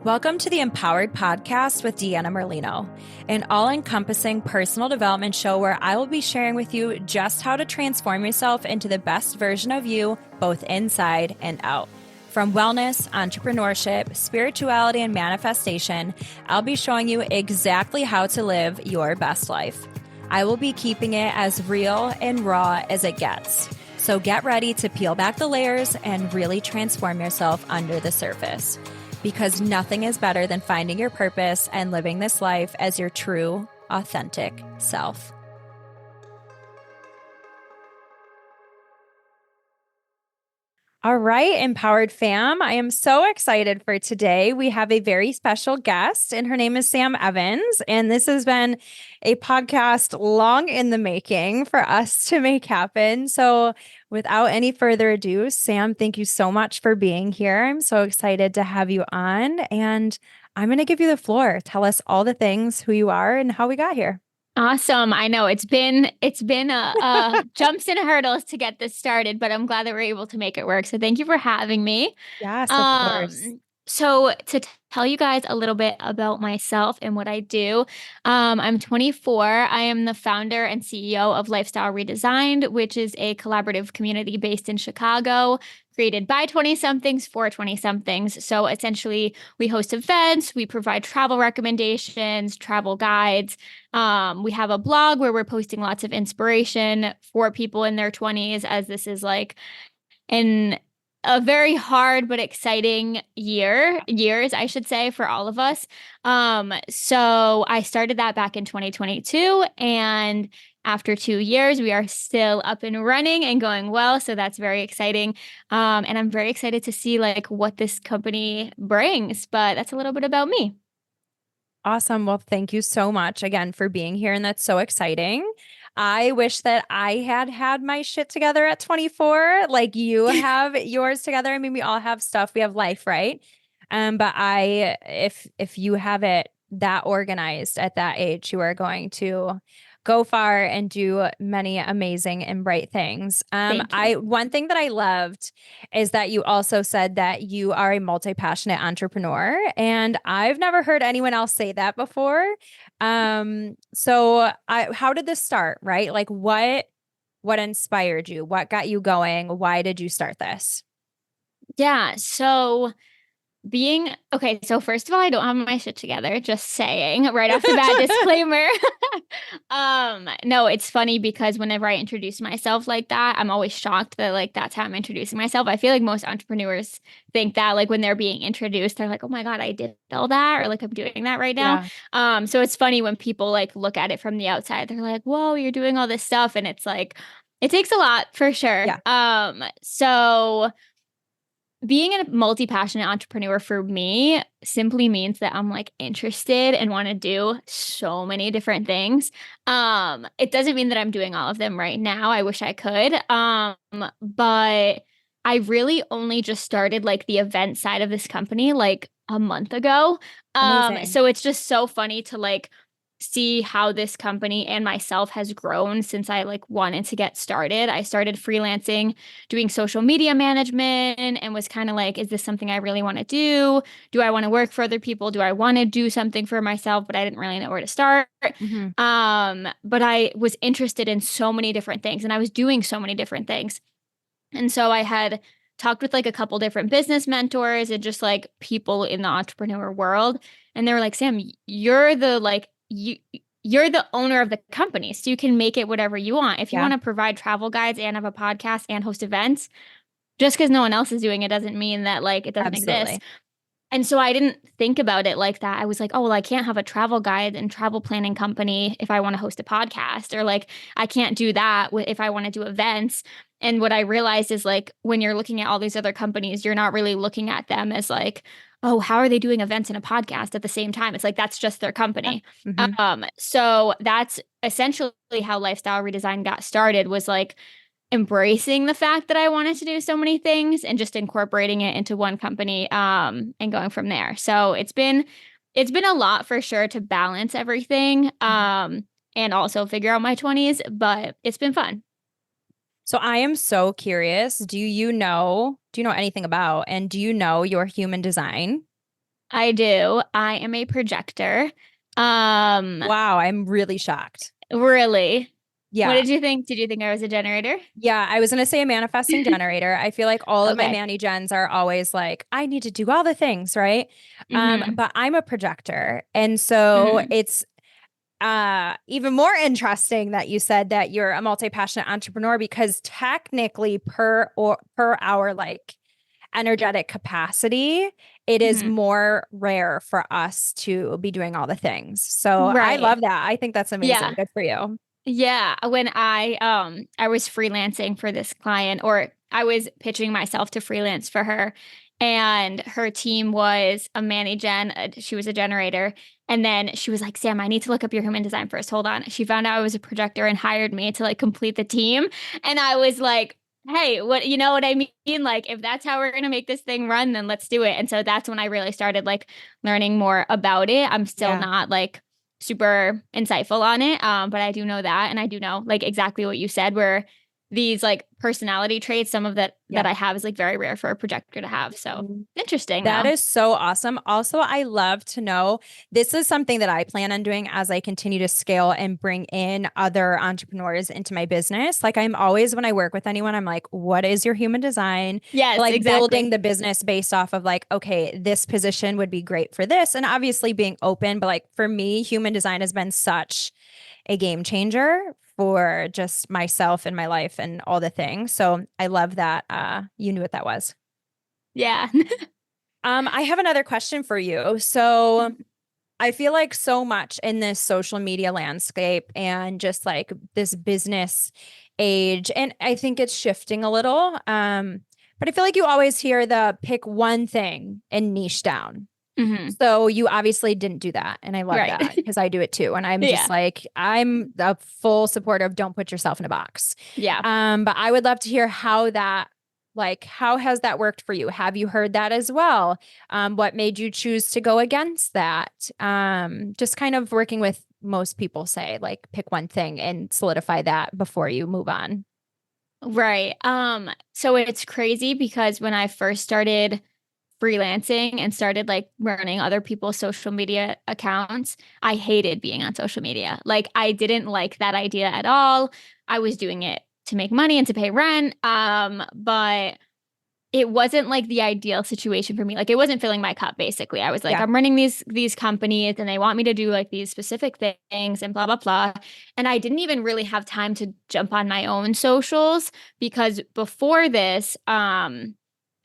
Welcome to the Empowered Podcast with Deanna Merlino, an all-encompassing personal development show where I will be sharing with you just how to transform yourself into the best version of you, both inside and out. From wellness, entrepreneurship, spirituality, and manifestation, I'll be showing you exactly how to live your best life. I will be keeping it as real and raw as it gets. So get ready to peel back the layers and really transform yourself under the surface. Because nothing is better than finding your purpose and living this life as your true, authentic self. All right, Empowered fam, I am so excited for today. We have a very special guest, and her name is Sam Evans. And this has been a podcast long in the making for us to make happen. So without any further ado, Sam, thank you so much for being here. I'm so excited to have you on, and I'm going to give you the floor. Tell us all the things, who you are, and how we got here. Awesome. I know it's been a jumps and hurdles to get this started, but I'm glad that we're able to make it work. So thank you for having me. Yes, of course. So to tell you guys a little bit about myself and what I do, I'm 24. I am the founder and CEO of Lifestyle Redesigned, which is a collaborative community based in Chicago, created by 20-somethings for 20-somethings. So essentially, we host events, we provide travel recommendations, travel guides. We have a blog where we're posting lots of inspiration for people in their 20s, as this is like a very hard but exciting years, I should say, for all of us. So I started that back in 2022, and after 2 years, we are still up and running and going well. So that's very exciting. And I'm very excited to see like what this company brings, but that's a little bit about me. Awesome. Well, thank you so much again for being here. And that's so exciting. I wish that I had my shit together at 24, like you have yours together. I mean, we all have stuff. We have life, right? But if you have it that organized at that age, you are going to go far and do many amazing and bright things. One thing that I loved is that you also said that you are a multi-passionate entrepreneur, and I've never heard anyone else say that before. How did this start, right? Like what inspired you? What got you going? Why did you start this? Yeah. So so first of all, I don't have my shit together, just saying right off the bat, disclaimer. No, it's funny because whenever I introduce myself like that, I'm always shocked that like that's how I'm introducing myself. I feel like most entrepreneurs think that like when they're being introduced, they're like, oh my God, I did all that, or like I'm doing that right now. Yeah. So it's funny when people like look at it from the outside, they're like, whoa, you're doing all this stuff. And it's like, it takes a lot for sure. Yeah. So being a multi-passionate entrepreneur for me simply means that I'm like interested and want to do so many different things. It doesn't mean that I'm doing all of them right now. I wish I could. But I really only just started like the event side of this company like a month ago. Amazing. So it's just so funny to like see how this company and myself has grown since I like wanted to get started. I started freelancing, doing social media management, and was kind of like, is this something I really want to do? Do I want to work for other people? Do I want to do something for myself? But I didn't really know where to start. Mm-hmm. But I was interested in so many different things, and I was doing so many different things. And so I had talked with like a couple different business mentors and just like people in the entrepreneur world. And they were like, Sam, you're you're the owner of the company, so you can make it whatever you want. If you want to provide travel guides and have a podcast and host events, just because no one else is doing it doesn't mean that like it doesn't exist. And so I didn't think about it like that. I was like, oh, well, I can't have a travel guide and travel planning company if I want to host a podcast, or like I can't do that if I want to do events. And what I realized is like when you're looking at all these other companies, you're not really looking at them as like, oh, how are they doing events and a podcast at the same time? It's like that's just their company. Yeah. Mm-hmm. So that's essentially how Lifestyle Redesign got started, was like embracing the fact that I wanted to do so many things and just incorporating it into one company and going from there. So it's been a lot for sure to balance everything and also figure out my 20s, but it's been fun. So I am so curious. Do you know anything about, and do you know your human design? I do. I am a projector. Um, Wow, I'm really shocked. really. What Yeah. did you think? Did you think I was a generator? Yeah, I was going to say a manifesting generator. I feel like all of my Okay. Manny gens are always like, I need to do all the things, right? Mm-hmm. But I'm a projector. And so Mm-hmm. it's even more interesting that you said that you're a multi-passionate entrepreneur because technically per hour like energetic capacity, it is Mm-hmm. more rare for us to be doing all the things. So I Right. love that. I think that's amazing. Yeah. Good for you. Yeah, when I was freelancing for this client, or I was pitching myself to freelance for her, and her team was a Manny Gen, she was a generator, and then she was like, "Sam, I need to look up your human design first. Hold on." She found out I was a projector and hired me to like complete the team, and I was like, "Hey, what you know what I mean? Like if that's how we're gonna make this thing run, then let's do it." And so that's when I really started like learning more about it. I'm still Yeah. not like super insightful on it. But I do know that, and I do know like exactly what you said, where these like personality traits, some of that Yeah. I have is like very rare for a projector to have. So interesting That though. is so awesome. Also, I love to know this is something that I plan on doing as I continue to scale and bring in other entrepreneurs into my business. Like, I'm always, when I work with anyone, I'm like, what is your human design? Yes, Like, building exactly. the business based off of, like, okay, this position would be great for this. And obviously being open. But, like, for me, human design has been such a game changer for just myself and my life and all the things. So I love that you knew what that was. Yeah. I have another question for you. So I feel like so much in this social media landscape and just like this business age, and I think it's shifting a little. But I feel like you always hear the pick one thing and niche down. Hmm. So you obviously didn't do that. And I love Right. that because I do it too. And I'm just Yeah. like, I'm a full supporter of don't put yourself in a box. Yeah. But I would love to hear how that, like, how has that worked for you? Have you heard that as well? What made you choose to go against that? Just kind of working with most people say, like, pick one thing and solidify that before you move on. Right. So it's crazy because when I first started freelancing and started like running other people's social media accounts, I hated being on social media. Like I didn't like that idea at all. I was doing it to make money and to pay rent. But it wasn't like the ideal situation for me. Like it wasn't filling my cup basically. I was like, Yeah. I'm running these companies and they want me to do like these specific things and blah blah blah. And I didn't even really have time to jump on my own socials because before this,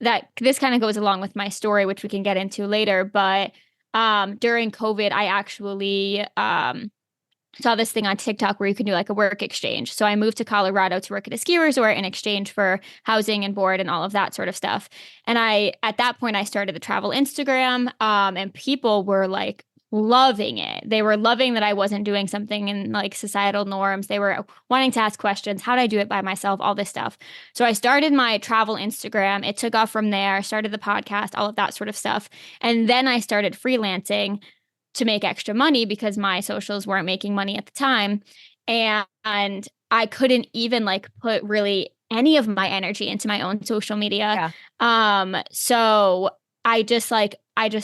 that this kind of goes along with my story, which we can get into later. But during COVID, I actually saw this thing on TikTok where you can do like a work exchange. So I moved to Colorado to work at a ski resort in exchange for housing and board and all of that sort of stuff. And at that point, I started the travel Instagram, and people were like loving it. They were loving that I wasn't doing something in like societal norms. They were wanting to ask questions. How would I do it by myself? All this stuff. So I started my travel Instagram. It took off from there. I started the podcast, all of that sort of stuff. And then I started freelancing to make extra money because my socials weren't making money at the time. And I couldn't even like put really any of my energy into my own social media. Yeah. So I just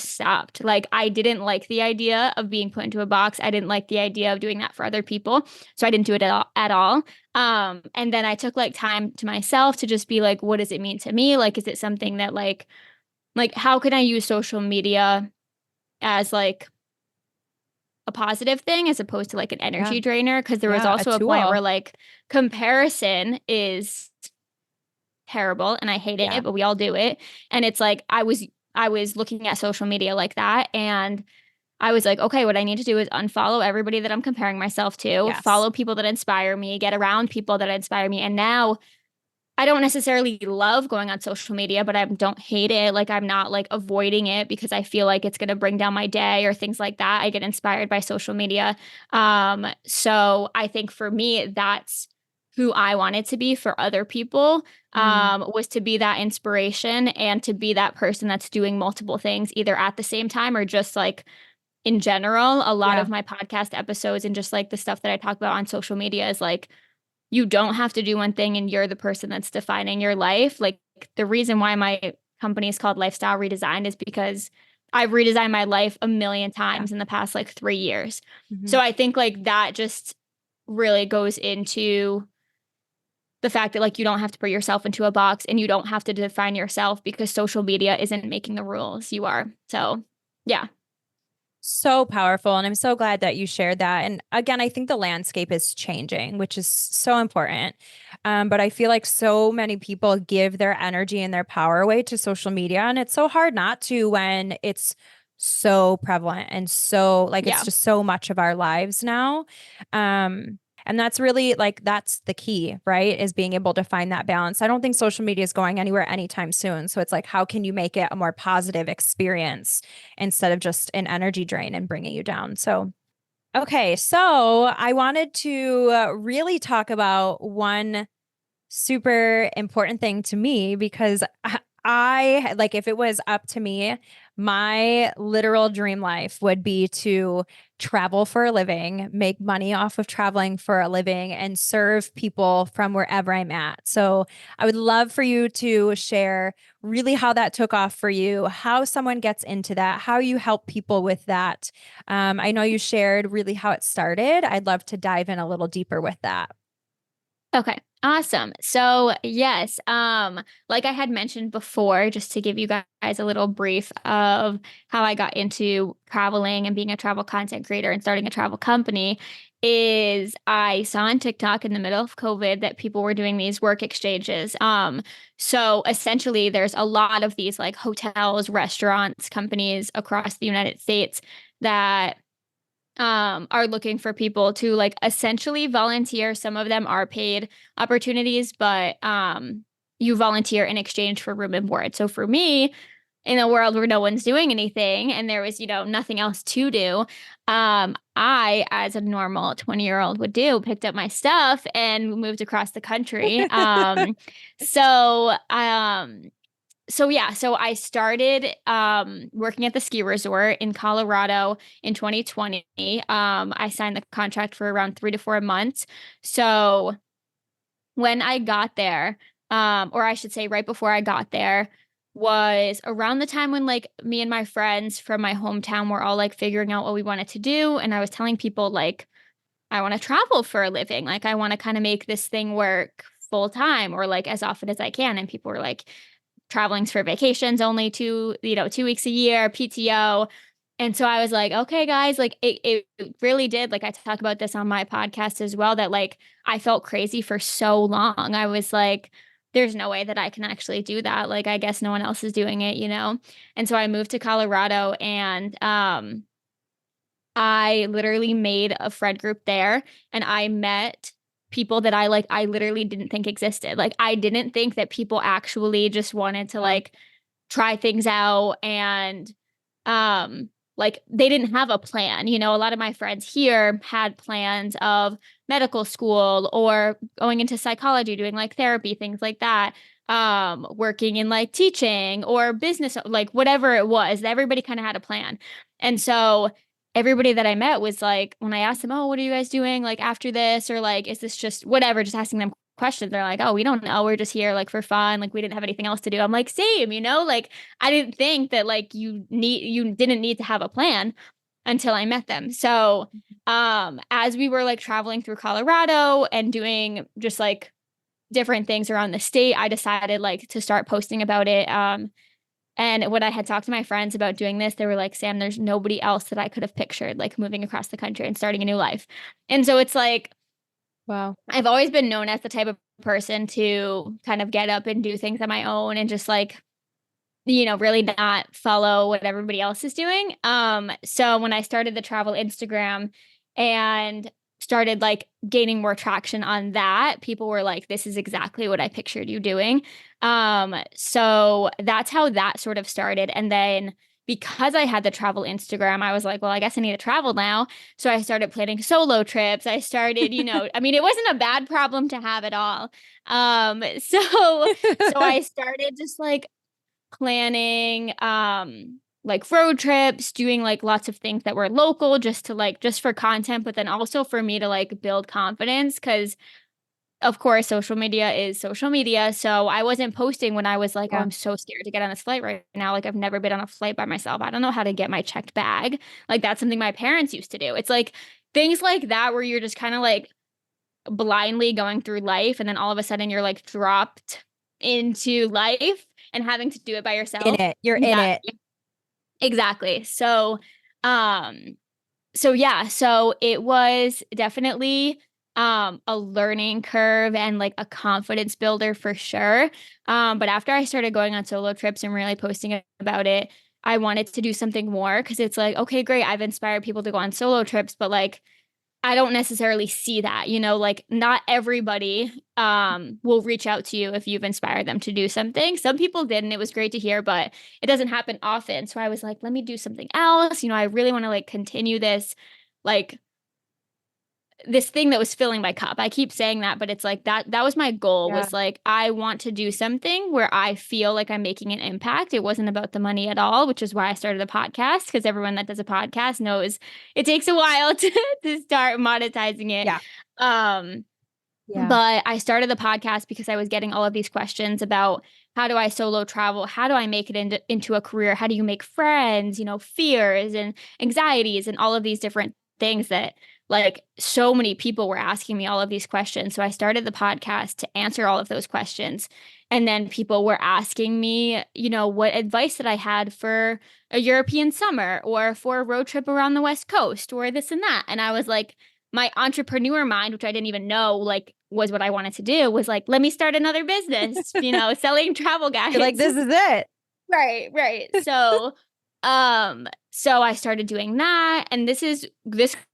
stopped. Like I didn't like the idea of being put into a box. I didn't like the idea of doing that for other people. So I didn't do it at all. And then I took like time to myself to just be like, what does it mean to me? Like, is it something that like how can I use social media as like a positive thing as opposed to like an Yeah. energy drainer? Because there was Yeah. A also a point where tool. like comparison is terrible and I hate Yeah. it, but we all do it. And it's like I was looking at social media like that, and I was like, okay, what I need to do is unfollow everybody that I'm comparing myself to, Yes. follow people that inspire me, get around people that inspire me. And now I don't necessarily love going on social media, but I don't hate it. Like I'm not like avoiding it because I feel like it's going to bring down my day or things like that. I get inspired by social media. So I think for me, that's who I wanted to be for other people, Mm. was to be that inspiration and to be that person that's doing multiple things either at the same time or just like in general. A lot Yeah. of my podcast episodes and just like the stuff that I talk about on social media is like, you don't have to do one thing and you're the person that's defining your life. Like the reason why my company is called Lifestyle Redesigned is because I've redesigned my life a million Yeah. times in the past like 3 years. Mhm. So I think like that just really goes into the fact that like you don't have to put yourself into a box and you don't have to define yourself because social media isn't making the rules. You are. So, yeah. So powerful. And I'm so glad that you shared that. And again, I think the landscape is changing, which is so important. But I feel like so many people give their energy and their power away to social media. And it's so hard not to when it's so prevalent and so like it's Yeah. just so much of our lives now. Um, and that's really like that's the key, right? Is being able to find that balance. I don't think social media is going anywhere anytime soon. So it's like, how can you make it a more positive experience instead of just an energy drain and bringing you down? So, okay. So I wanted to really talk about one super important thing to me because like if it was up to me, my literal dream life would be to travel for a living, make money off of traveling for a living, and serve people from wherever I'm at. So I would love for you to share really how that took off for you, how someone gets into that, how you help people with that. I know you shared really how it started. I'd love to dive in a little deeper with that. Okay. Awesome. So, yes, like I had mentioned before, just to give you guys a little brief of how I got into traveling and being a travel content creator and starting a travel company, is I saw on TikTok in the middle of COVID that people were doing these work exchanges. So essentially there's a lot of these like hotels, restaurants, companies across the United States that are looking for people to like essentially volunteer. Some of them are paid opportunities, but you volunteer in exchange for room and board. So for me, in a world where no one's doing anything and there was, nothing else to do, I, as a normal 20-year-old would do, picked up my stuff and moved across the country. So so I started working at the ski resort in Colorado in 2020. I signed the contract for around 3 to 4 months. So when I got there, or I should say right before I got there, was around the time when like me and my friends from my hometown were all like figuring out what we wanted to do. And I was telling people like I want to travel for a living. Like I want to kind of make this thing work full time or like as often as I can. And people were like, traveling's for vacations only 2 weeks a year, PTO. And so I was like, okay, guys, like it really did. Like I talk about this on my podcast as well, that like I felt crazy for so long. I was like, there's no way that I can actually do that. Like I guess no one else is doing it. And so I moved to Colorado and I literally made a friend group there and I met people that I literally didn't think existed. Like I didn't think that people actually just wanted to Wow. like try things out and like they didn't have a plan. A lot of my friends here had plans of medical school or going into psychology, doing like therapy, things like that. Working in like teaching or business, like whatever it was, everybody kind of had a plan. And so everybody that I met was like, when I asked them, oh, what are you guys doing like after this? Or like, is this just whatever? Just asking them questions. They're like, oh, we don't know. We're just here like for fun. Like we didn't have anything else to do. I'm like, same, like I didn't think that like you didn't need to have a plan until I met them. So as we were like traveling through Colorado and doing just like different things around the state, I decided like to start posting about it. And when I had talked to my friends about doing this, they were like, Sam, there's nobody else that I could have pictured like moving across the country and starting a new life. And so it's like, Wow. I've always been known as the type of person to kind of get up and do things on my own and just like, really not follow what everybody else is doing. So when I started the travel Instagram and started like gaining more traction on that, people were like, this is exactly what I pictured you doing. So that's how that sort of started. And then because I had the travel Instagram, I was like, well, I guess I need to travel now. So I started planning solo trips. I started, I mean, it wasn't a bad problem to have at all. So I started just like planning like road trips, doing like lots of things that were local just to like just for content, but then also for me to like build confidence because of course, social media is social media. So I wasn't posting when I was like, oh, Yeah. I'm so scared to get on this flight right now. Like, I've never been on a flight by myself. I don't know how to get my checked bag. Like, that's something my parents used to do. It's like things like that where you're just kind of like blindly going through life. And then all of a sudden you're like dropped into life and having to do it by In yourself. it. You're in it. Exactly. Exactly. Um, so yeah, so it was definitely a learning curve and like a confidence builder for sure. But after I started going on solo trips and really posting about it, I wanted to do something more because it's like, okay, great, I've inspired people to go on solo trips, but like I don't necessarily see that, like not everybody will reach out to you if you've inspired them to do something. Some people did and it was great to hear, but it doesn't happen often. So I was like, let me do something else. I really want to like continue like this thing that was filling my cup. I keep saying that, but it's like that was my goal Yeah. was like I want to do something where I feel like I'm making an impact. It wasn't about the money at all, which is why I started a podcast because everyone that does a podcast knows it takes a while to start monetizing it. Yeah. Um Yeah. but I started the podcast because I was getting all of these questions about how do I solo travel? How do I make it into a career? How do you make friends? Fears and anxieties and all of these different things that like so many people were asking me all of these questions. So I started the podcast to answer all of those questions. And then people were asking me, what advice that I had for a European summer or for a road trip around the West Coast or this and that. And I was like, my entrepreneur mind, which I didn't even know like was what I wanted to do, was like, let me start another business, selling travel You're like, guides. this is it. Right, right. So I started doing that. And this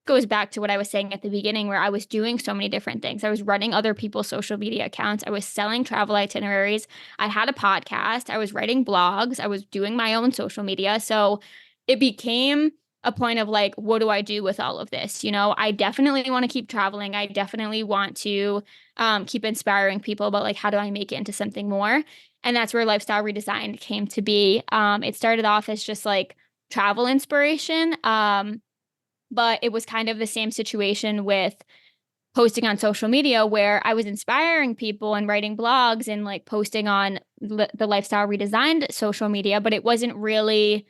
goes back to what I was saying at the beginning, where I was doing so many different things. I was running other people's social media accounts. I was selling travel itineraries. I had a podcast. I was writing blogs. I was doing my own social media. So it became a point of like, what do I do with all of this? I definitely want to keep traveling. I definitely want to keep inspiring people about like, how do I make it into something more? And that's where Lifestyle Redesigned came to be. It started off as just like travel inspiration, but it was kind of the same situation with posting on social media where I was inspiring people and writing blogs and like posting on the Lifestyle Redesigned social media, but it wasn't really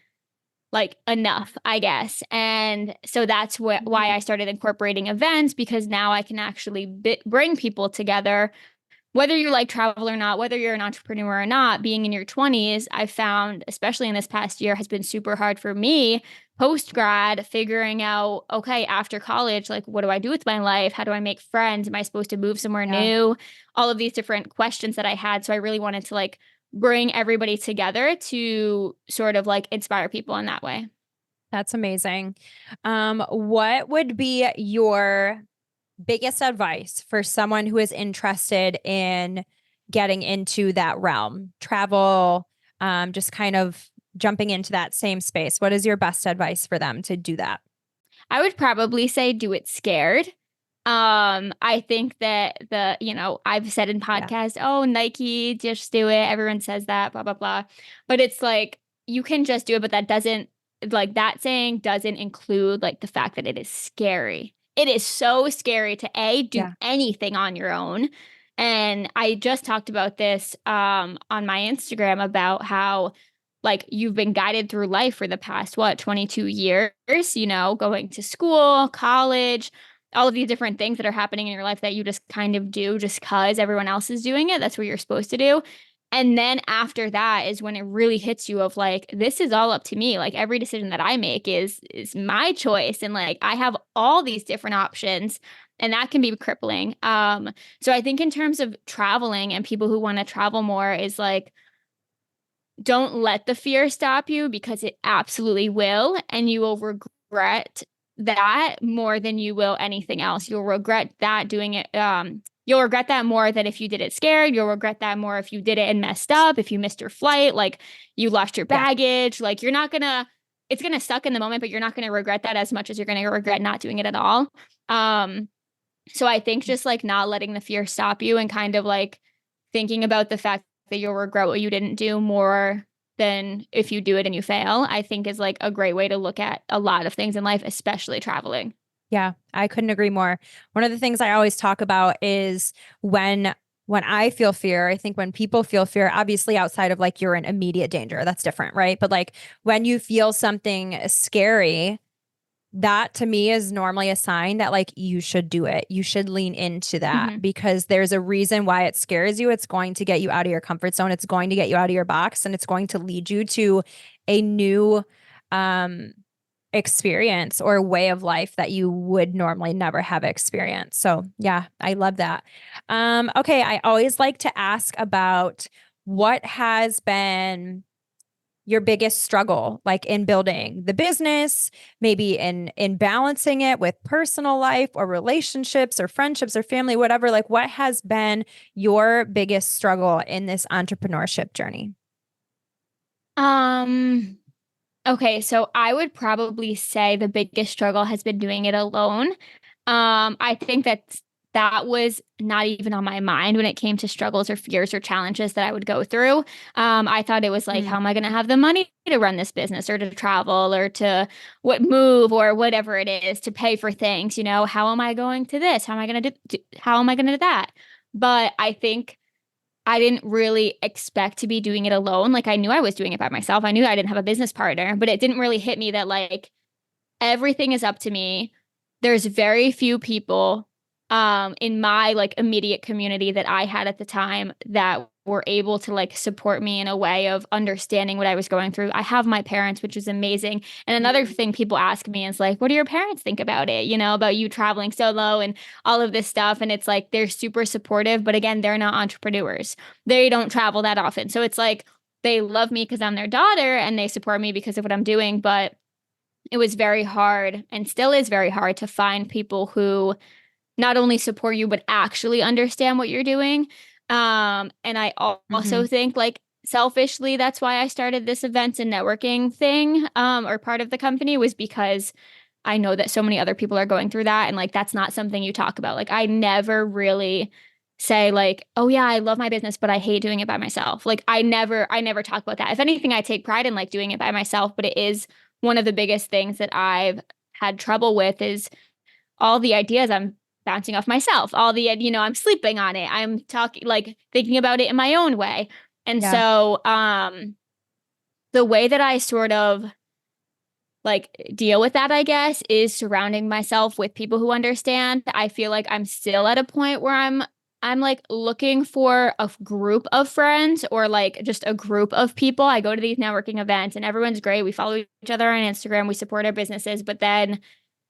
like enough, I guess. And so that's why I started incorporating events because now I can actually bring people together whether you like travel or not, whether you're an entrepreneur or not, being in your 20s, I found, especially in this past year, has been super hard for me post grad, figuring out, okay, after college, like, what do I do with my life? How do I make friends? Am I supposed to move somewhere Yeah. new? All of these different questions that I had. So I really wanted to like bring everybody together to sort of like inspire people in that way. That's amazing. What would be your biggest advice for someone who is interested in getting into that realm, travel, just kind of jumping into that same space? What is your best advice for them to do that? I would probably say do it scared. I think that I've said in Yeah. podcasts, oh, Nike, just do it. Everyone says that, blah, blah, blah. But it's like you can just do it, but that doesn't like that saying doesn't include like the fact that it is scary. It is so scary to do Yeah. anything on your own. And I just talked about this on my Instagram about how like you've been guided through life for the past 22 years, going to school, college, all of these different things that are happening in your life that you just kind of do just because everyone else is doing it. That's what you're supposed to do. And then after that is when it really hits you of like, this is all up to me. Like every decision that I make is my choice. And like I have all these different options. And that can be crippling. So I think in terms of traveling and people who want to travel more is like, don't let the fear stop you because it absolutely will. And you will regret that more than you will anything else. You'll regret that doing it. You'll regret that more than if you did it scared. You'll regret that more if you did it and messed up, if you missed your flight, like you lost your Yeah. baggage. Like it's gonna suck in the moment, but you're not gonna regret that as much as you're gonna regret not doing it at all. Um, so I think just like not letting the fear stop you and kind of like thinking about the fact that you'll regret what you didn't do more than if you do it and you fail, I think is like a great way to look at a lot of things in life, especially traveling. Yeah, I couldn't agree more. One of the things I always talk about is when when I feel fear, I think when people feel fear, obviously outside of like you're in immediate danger, that's different, right? But like when you feel something scary, that to me is normally a sign that like you should do it. You should lean into that Hmm. because there's a reason why it scares you. It's going to get you out of your comfort zone. It's going to get you out of your box and it's going to lead you to a new um experience or way of life that you would normally never have experienced. So, yeah, I love that. Okay, I always like to ask about what has been your biggest struggle like in building the business, maybe in balancing it with personal life or relationships or friendships or family, whatever, like what has been your biggest struggle in this entrepreneurship journey? Um, okay, so I would probably say the biggest struggle has been doing it alone. I think that was not even on my mind when it came to struggles or fears or challenges that I would go through. I thought it was like, how Mm, am I going to have the money to run this business or to travel or to what move or whatever it is to pay for things? You know, how am I going to this? How am I going to how am I going to do that? But I think I didn't really expect to be doing it alone. Like I knew I was doing it by myself. I knew I didn't have a business partner, but it didn't really hit me that like everything is up to me. There's very few people in my like immediate community that I had at the time that were able to like support me in a way of understanding what I was going through. I have my parents, which is amazing. And another mm, thing people ask me is like, what do your parents think about it? You know, about you traveling solo and all of this stuff. And it's like they're super supportive, but again, they're not entrepreneurs. They don't travel that often. So it's like they love me because I'm their daughter and they support me because of what I'm doing, but it was very hard and still is very hard to find people who not only support you but actually understand what you're doing. And I hmm also think like selfishly that's why I started this events and networking thing or part of the company was because I know that so many other people are going through that and like that's not something you talk about. Like I never really say like, "Oh yeah, I love my business, but I hate doing it by myself." Like I never talk about that. If anything, I take pride in like doing it by myself, but it is one of the biggest things that I've had trouble with is all the ideas I'm bouncing off myself. All the, you know, I'm sleeping on it. I'm talking like thinking about it in my own way. And Yeah. so the way that I sort of like deal with that, I guess, is surrounding myself with people who understand. I feel like I'm still at a point where I'm like looking for a group of friends or like just a group of people. I go to these networking events and everyone's great. We follow each other on Instagram, we support our businesses, but then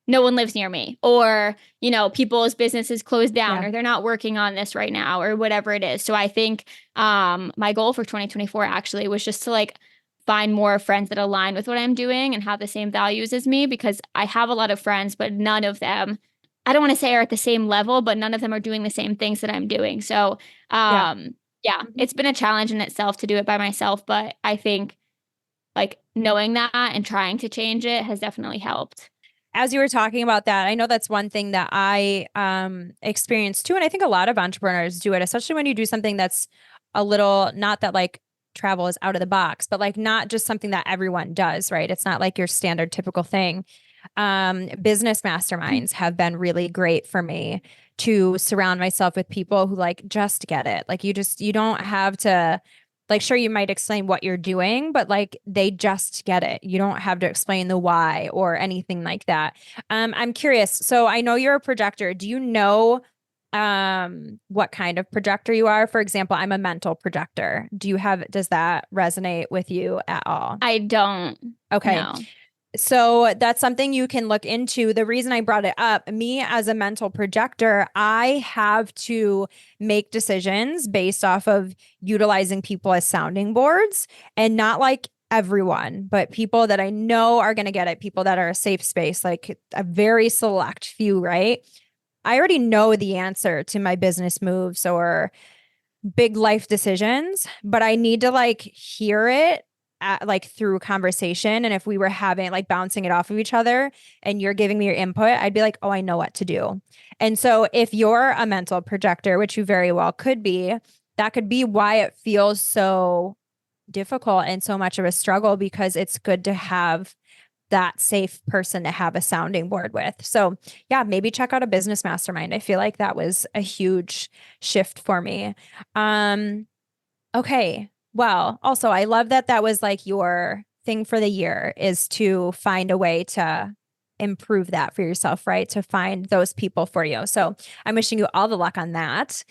no one lives near me or, you know, people's businesses closed down Yeah. or they're not working on this right now or whatever it is. So I think my goal for 2024 actually was just to like find more friends that align with what I'm doing and have the same values as me because I have a lot of friends, but none of them, I don't want to say are at the same level, but none of them are doing the same things that I'm doing. So, Yeah. yeah, it's been a challenge in itself to do it by myself, but I think like knowing that and trying to change it has definitely helped. As you were talking about that, I know that's one thing that I experienced too. And I think a lot of entrepreneurs do it, especially when you do something that's a little, not that like travel is out of the box, but like not just something that everyone does, right? It's not like your standard typical thing. Business masterminds have been really great for me to surround myself with people who like just get it. Like you don't have to like sure you might explain what you're doing, but like they just get it. You don't have to explain the why or anything like that. I'm curious. So I know you're a projector. Do you know what kind of projector you are? For example, I'm a mental projector. Does that resonate with you at all? I don't Okay. know. So that's something you can look into. The reason I brought it up, me as a mental projector, I have to make decisions based off of utilizing people as sounding boards and not like everyone, but people that I know are going to get it, people that are a safe space, like a very select few, right? I already know the answer to my business moves or big life decisions, but I need to like hear it like through conversation. And if we were having like bouncing it off of each other and you're giving me your input, I'd be like, oh, I know what to do. And so if you're a mental projector, which you very well could be, that could be why it feels so difficult and so much of a struggle because it's good to have that safe person to have a sounding board with. So yeah, maybe check out a business mastermind. I feel like that was a huge shift for me. Okay. Well, also I love that that was like your thing for the year is to find a way to improve that for yourself, right? To find those people for you. So I'm wishing you all the luck on that.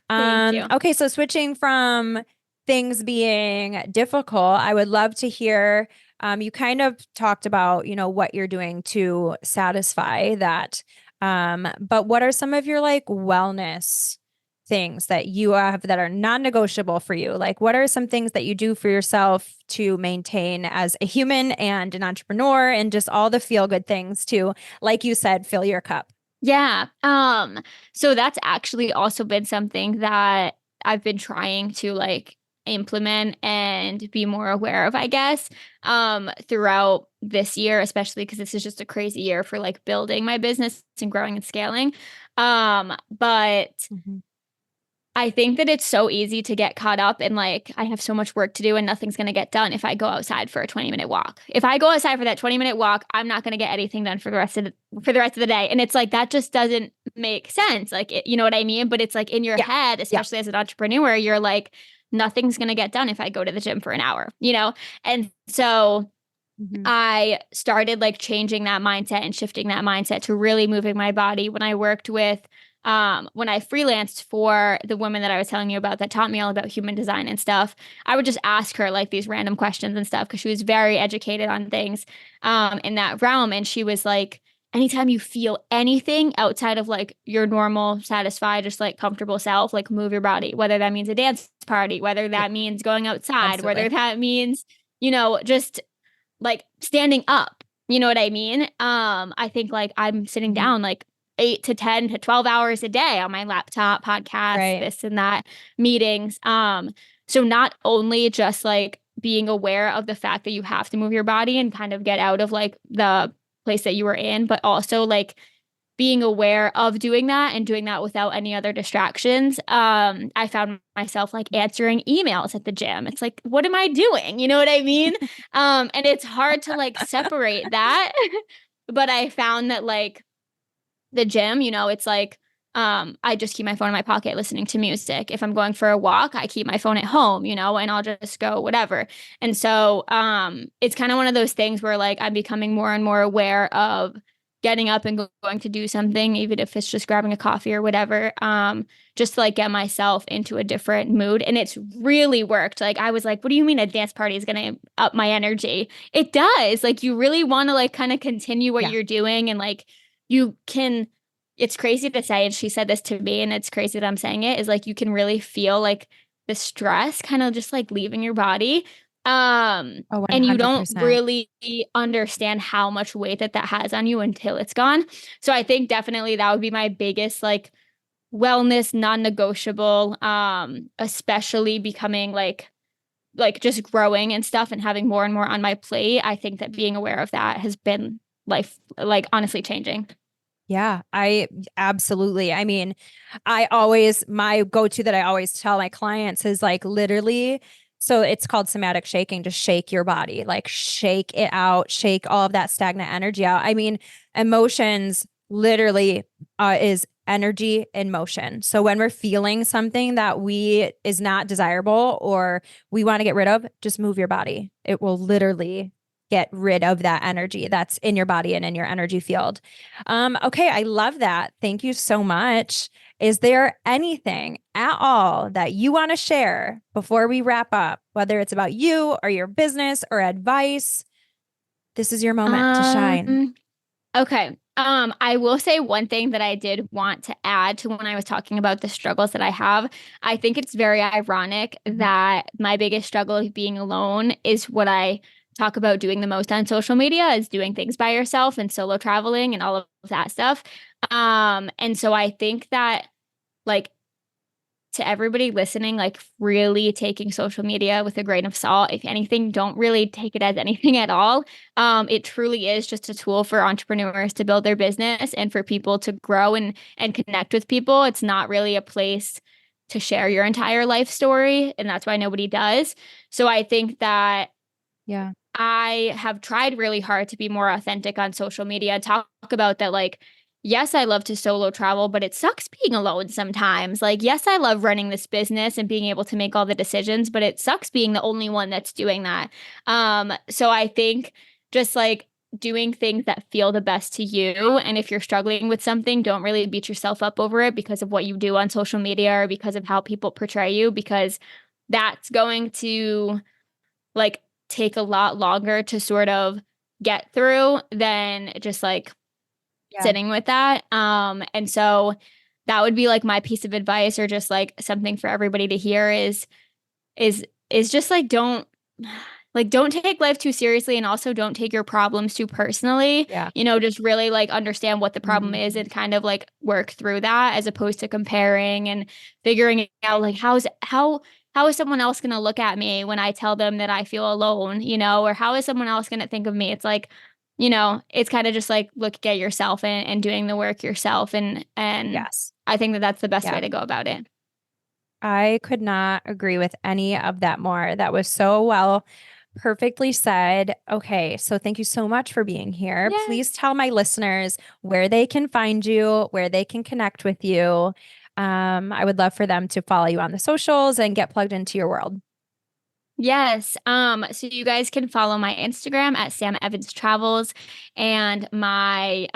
Thank you. Okay, so switching from things being difficult, I would love to hear you kind of talked about, what you're doing to satisfy that. But what are some of your like wellness things that you have that are non-negotiable for you? Like, what are some things that you do for yourself to maintain as a human and an entrepreneur and just all the feel good things to, like you said, fill your cup? Yeah. So that's actually also been something that I've been trying to like implement and be more aware of, I guess, throughout this year, especially because this is just a crazy year for like building my business and growing and scaling. But Mhm. I think that it's so easy to get caught up in like, I have so much work to do and nothing's going to get done if I go outside for a 20-minute walk. If I go outside for that 20-minute walk, I'm not going to get anything done for the rest of the day. And it's like, that just doesn't make sense. Like, you know what I mean? But it's like in your Yeah. head, Yeah. especially as an entrepreneur, you're like, nothing's going to get done if I go to the gym for an hour, you know? And so Mhm. I started like changing that mindset and shifting that mindset to really moving my body when I worked with when I freelanced for the woman that I was telling you about that taught me all about human design and stuff. I would just ask her like these random questions and stuff because she was very educated on things in that realm. And she was like, anytime you feel anything outside of like your normal, satisfied, just like comfortable self, like move your body, whether that means a dance party, whether Yeah, that means going outside, whether absolutely. that means, just like standing up. You know what I mean? I think like I'm sitting Mhm. down like 8 to 10 to 12 hours a day on my laptop, podcasts, Right. this and that, meetings. So not only just like being aware of the fact that you have to move your body and kind of get out of like the place that you were in, but also like being aware of doing that and doing that without any other distractions. I found myself like answering emails at the gym. It's like, what am I doing? You know what I mean? And it's hard to like separate that. But I found that like the gym, it's like, I just keep my phone in my pocket listening to music. If I'm going for a walk, I keep my phone at home, and I'll just go whatever. And so it's kind of one of those things where like I'm becoming more and more aware of getting up and going to do something, even if it's just grabbing a coffee or whatever, just to like get myself into a different mood. And it's really worked. Like I was like, what do you mean a dance party is going to up my energy? It does. Like you really want to like kind of continue what Yeah. you're doing and like you can it's crazy to say, and she said this to me, and it's crazy that I'm saying it, is like you can really feel like the stress kind of just like leaving your body. Oh, And you don't 100%. really understand how much weight that has on you until it's gone. So I think definitely that would be my biggest like wellness non-negotiable, especially becoming like just growing and stuff and having more and more on my plate. I think that being aware of that has been life like honestly changing. Yeah, I absolutely. I mean, my go-to that I always tell my clients is like literally, so it's called somatic shaking, just shake your body, like shake it out, shake all of that stagnant energy out. I mean, emotions literally is energy in motion. So when we're feeling something that we is not desirable or we want to get rid of, just move your body. It will literally get rid of that energy that's in your body and in your energy field. Okay, I love that. Thank you so much. Is there anything at all that you want to share before we wrap up, whether it's about you or your business or advice? This is your moment to shine. Um, okay. I will say one thing that I did want to add to when I was talking about the struggles that I have. I think it's very ironic Mhm. that my biggest struggle of being alone is what I talk about doing the most on social media is doing things by yourself and solo traveling and all of that stuff. And so I think that like to everybody listening, like really taking social media with a grain of salt. If anything, don't really take it as anything at all. It truly is just a tool for entrepreneurs to build their business and for people to grow and connect with people. It's not really a place to share your entire life story, and that's why nobody does. So I think that Yeah. I have tried really hard to be more authentic on social media, talk about that, like, yes, I love to solo travel, but it sucks being alone sometimes. Like, yes, I love running this business and being able to make all the decisions, but it sucks being the only one that's doing that. So I think just like doing things that feel the best to you. And if you're struggling with something, don't really beat yourself up over it because of what you do on social media or because of how people portray you, because that's going to like take a lot longer to sort of get through than just like Yeah. sitting with that. And so that would be like my piece of advice, or just like something for everybody to hear is just like don't take life too seriously, and also don't take your problems too personally. Yeah. Just really like understand what the problem is Mhm. and kind of like work through that, as opposed to comparing and figuring out like how is someone else going to look at me when I tell them that I feel alone, or how is someone else going to think of me? It's like, it's kind of just like look at yourself and doing the work yourself, and Yes. I think that that's the best way Yeah. to go about it. I could not agree with any of that more. That was so well, perfectly said. Okay, so thank you so much for being here. Yeah. Please tell my listeners where they can find you, where they can connect with you. I would love for them to follow you on the socials and get plugged into your world. Yes. So you guys can follow my Instagram at Sam Evans Travels, and my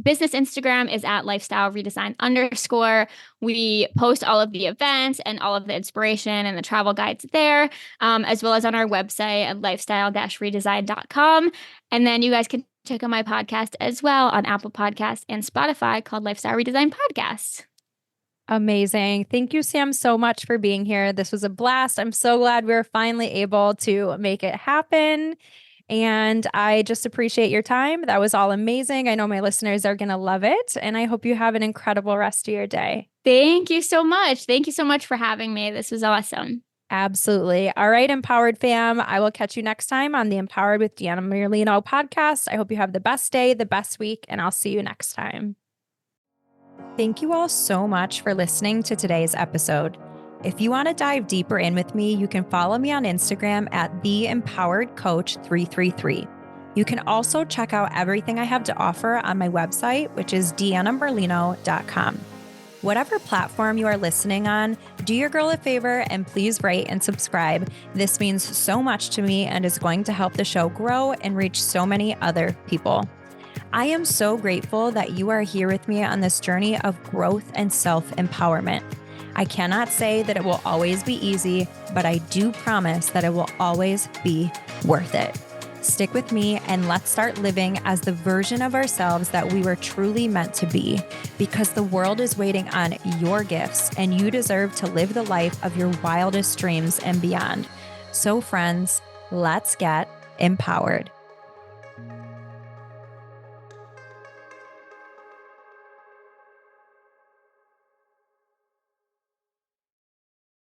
business Instagram is at lifestyle redesign _. We post all of the events and all of the inspiration and the travel guides there, as well as on our website at lifestyle-redesign.com. And then you guys can check out my podcast as well on Apple Podcasts and Spotify, called Lifestyle Redesign Podcast. Amazing. Thank you, Sam, so much for being here. This was a blast. I'm so glad we were finally able to make it happen. And I just appreciate your time. That was all amazing. I know my listeners are going to love it. And I hope you have an incredible rest of your day. Thank you so much. Thank you so much for having me. This was awesome. Absolutely. All right, Empowered fam. I will catch you next time on the Empowered with Deanna Merlino podcast. I hope you have the best day, the best week, and I'll see you next time. Thank you all so much for listening to today's episode. If you want to dive deeper in with me, you can follow me on Instagram at theempoweredcoach333. You can also check out everything I have to offer on my website, which is deannamerlino.com. Whatever platform you are listening on, do your girl a favor and please rate and subscribe. This means so much to me and is going to help the show grow and reach so many other people. I am so grateful that you are here with me on this journey of growth and self-empowerment. I cannot say that it will always be easy, but I do promise that it will always be worth it. Stick with me and let's start living as the version of ourselves that we were truly meant to be, because the world is waiting on your gifts and you deserve to live the life of your wildest dreams and beyond. So friends, let's get empowered.